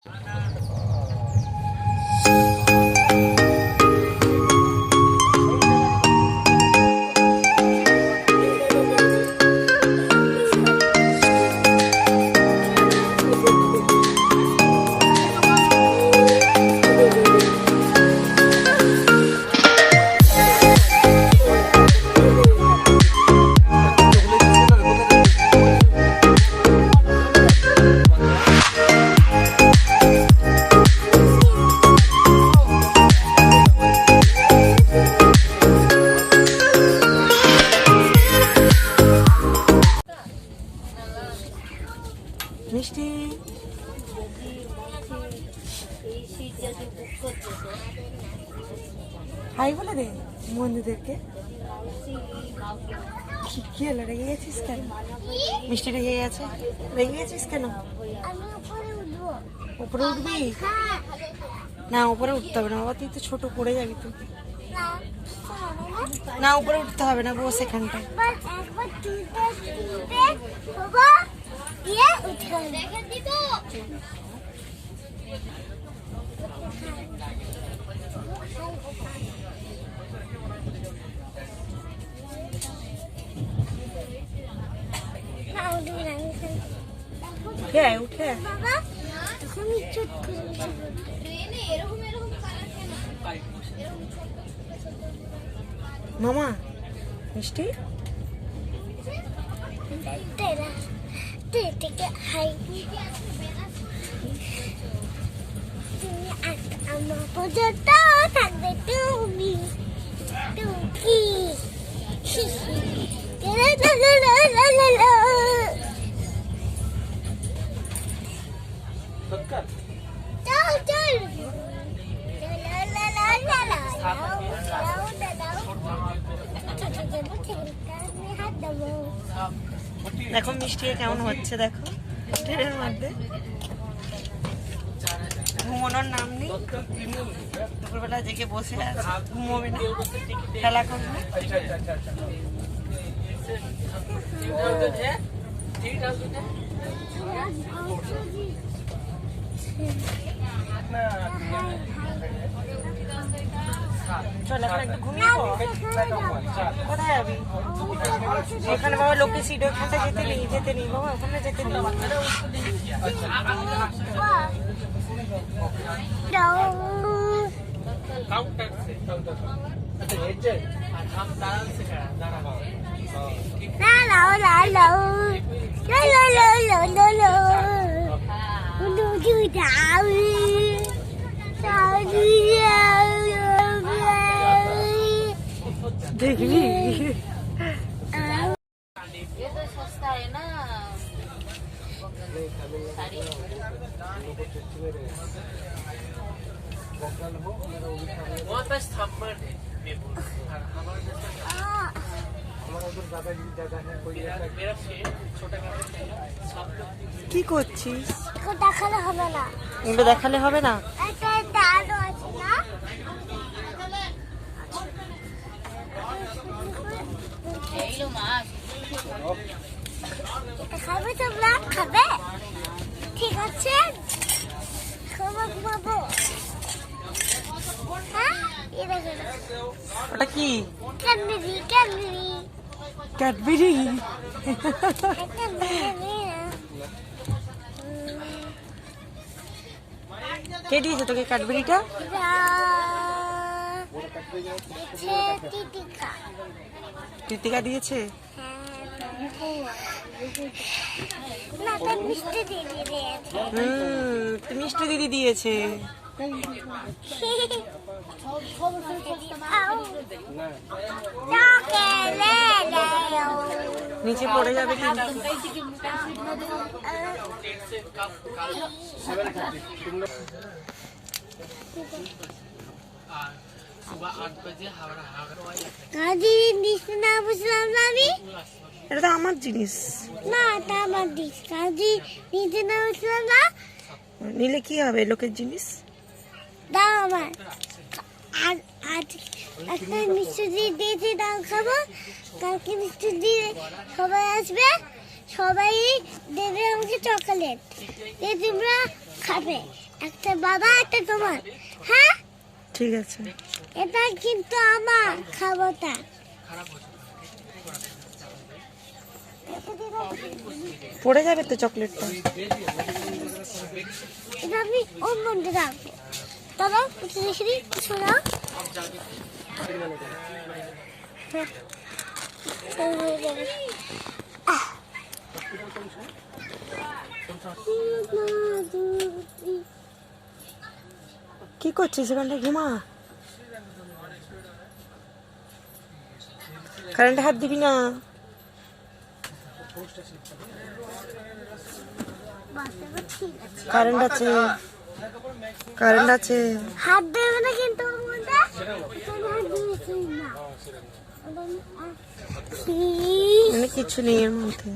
মিষ্টি হাই বলে দে বন্ধুদেরকে। কি হলো, রেগে গেছিস কেন? মিষ্টি রেগে গেছে, রেগে গেছিস কেন? উপরে উঠবি না? উপরে উঠতে হবে না বাবা, তুই তো ছোট, পড়ে যাবি তুই। না উপরে উঠতে হবে না, বস এখানটায়। উঠে মামা মিষ্টি আমার পর্যন্ত থাকবে তুমি টুকি দেখো মিষ্টি কেমন হচ্ছে, দেখো ট্রেনের মধ্যে ঘুমানোর নাম নেই। দুপুরবেলা জেগে বসে আছে, ঘুমোবে না, খেলা করবে। চল এখন একটু ঘুমিয়ে পড়। কোথায় যাবি? ওখানে বাবা লোকে সিট, ওখানটা যেতে নেই, যেতে নেই বাবা, ওখানে যেতে নেই। देखली ये तो सस्ता है ना साड़ी। बहुत बस थम्बर है কি করছিস? দেখালে হবে না, এগুলো দেখালে হবে না। একটা দাঁড়ো আছে না, এই লো মাছ খাবে তোমরা? খাবে? ঠিক আছে, ঘুমাবো। হ্যাঁ, ওটা কি? Cadbury Cadbury. কে দিয়েছে তোকে ক্যাডবেরিটা? কৃতিকা দিয়েছে। মিষ্টি দিদি দিয়েছে। নিচে পড়ে যাবে কিন্তু। এটা তো আমার জিনিস না, এটা আমার জিনিস। কাজী নিচে না বসলাম না, নিলে কি হবে? লোকের জিনিস দাও আমার। আর আজ একটা মিষ্টি দিয়েছি, দাও খাবো। কালকে মিষ্টি দিয়ে সবাই আসবে, সবাই দেবে আমাকে চকলেট, তোমরা খাবে। একটা বাবা একটা তোমার। হ্যাঁ ঠিক আছে। এটা কিন্তু আমার খাবারটা। পড়ে যাবে তো চকলেটটা। এটা আমি ওর মধ্যে রাখবো। দাদা দেখি শোনা। কি করছিস এখানটা? ঘুমা। কারেন্টে হাত দিবি না। কারেন্ট আছে, কারেন্ট আছে। হাত দেবে না কিন্তু মানে কিছু নেই এর মধ্যে।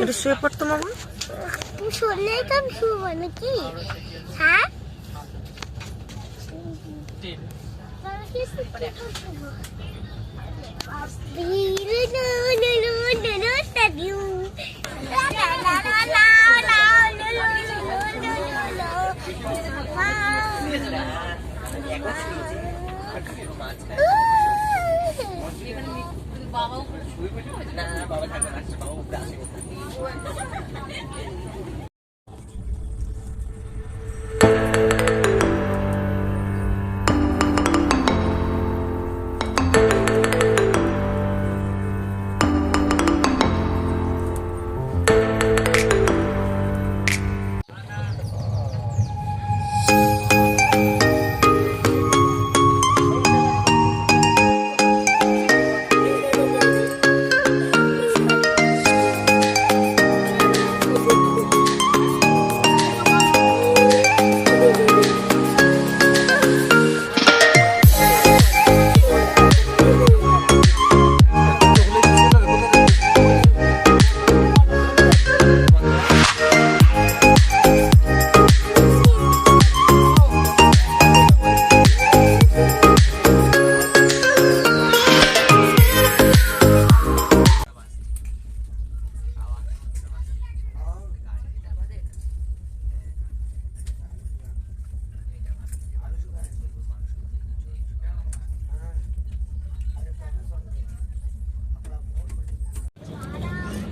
এটা শুয়ে পড়তো মামা। শুনলেই তো আমি শুবো নাকি? হ্যাঁ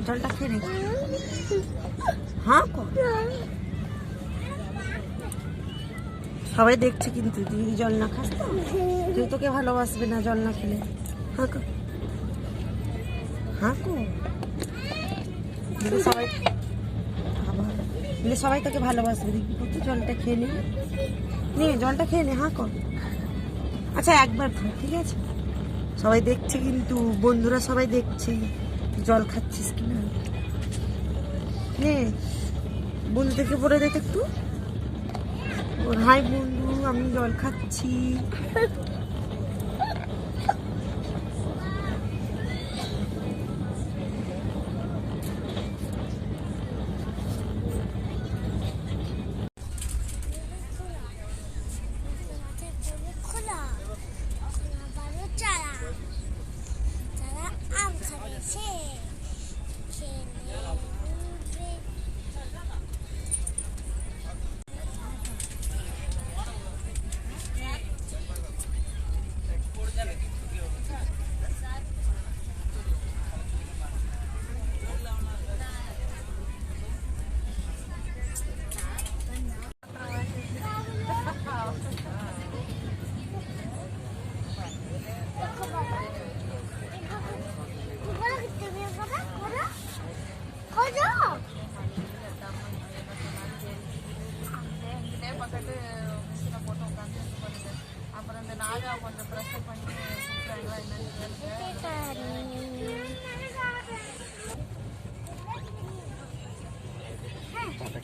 জলটা খেয়ে নে। হ্যাঁ সবাই দেখছে কিন্তু তুই জল না খাস তো তুই তোকে ভালোবাসবে না জল না খেলে। হ্যাঁ হ্যাঁ সবাই সবাই তোকে ভালোবাসবে। দেখবি কত জলটা খেয়ে নে, জলটা খেয়ে নে। হ্যাঁ আচ্ছা একবার খা, ঠিক আছে? সবাই দেখছে কিন্তু, বন্ধুরা সবাই দেখছে জল খাচ্ছিস কিনা। নে বন্ধু থেকে পড়ে দেখ একটু। হাই বন্ধু, আমি জল খাচ্ছি।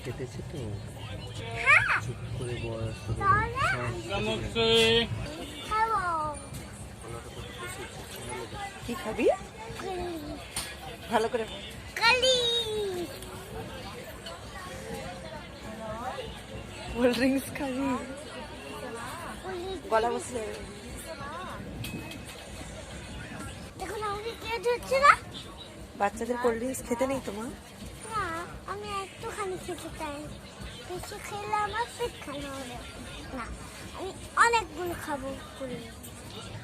কেটেছে তো চুপ করে বয়স কি খাবি? ভালো করে কোল্ড ড্রিঙ্কস খাবি? গলা বসে যাবে। দেখুন আমাকে পেট হচ্ছে না। বাচ্চাদের কোল্ড ড্রিঙ্কস খেতে নেই তোমার? না, আমি একটুখানি খেতে চাই। বেশি খেলে আমার পেট খারাপ হবে। না, আমি অনেকগুলো খাবো করে।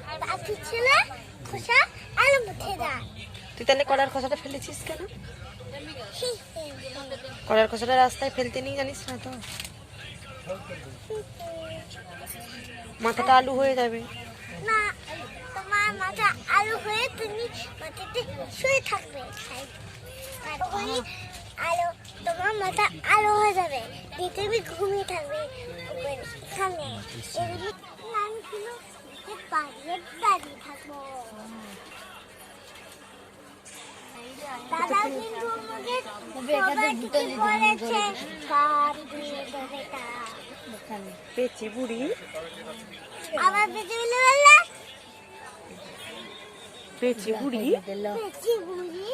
আর বাকি ছেলে খোসা আলু মুখে দেয়। তুই তাহলে কলার খোসাটা ফেলেছিস কেন? কলার খোসাটা রাস্তায় ফেলতে নেই জানিস না তো? মাথাটা আলু হয়ে যাবে। না, তোমার মাথা আলু হয়ে তুমি মাটিতে শুয়ে থাকবে। তারপরে আলু, তোমার মাথা আলু হয়ে যাবে। দিয়ে তুমি ঘুমিয়ে থাকবে এখানে। আমি কিন্তু দাঁড়িয়ে থাকবো। দাদা কিন্তু আমাকে সবাইকে বলেছে সব দিয়ে দেবে তা। পেঁচি বুড়ি, আবার বেঁচে বলে বললে পেঁচি বুড়ি। বেঁচে বুঝি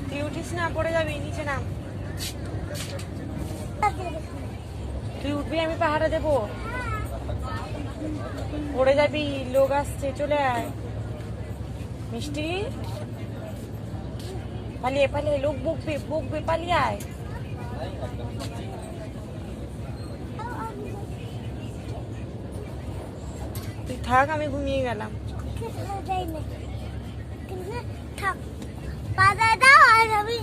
তুই উঠিস না, পড়ে যাবি, নিচে নাম। তুই উঠবি, আমি পাহারা দেবো। পড়ে যাবি, লোক আসছে, চলে আয়। মিষ্টি, পালিয়ে পালিয়ে, লোক বকবে বকবে, পালিয়ে আয়। তুই থাক, আমি ঘুমিয়ে গেলাম। থাক, বাধা দাও আর আমি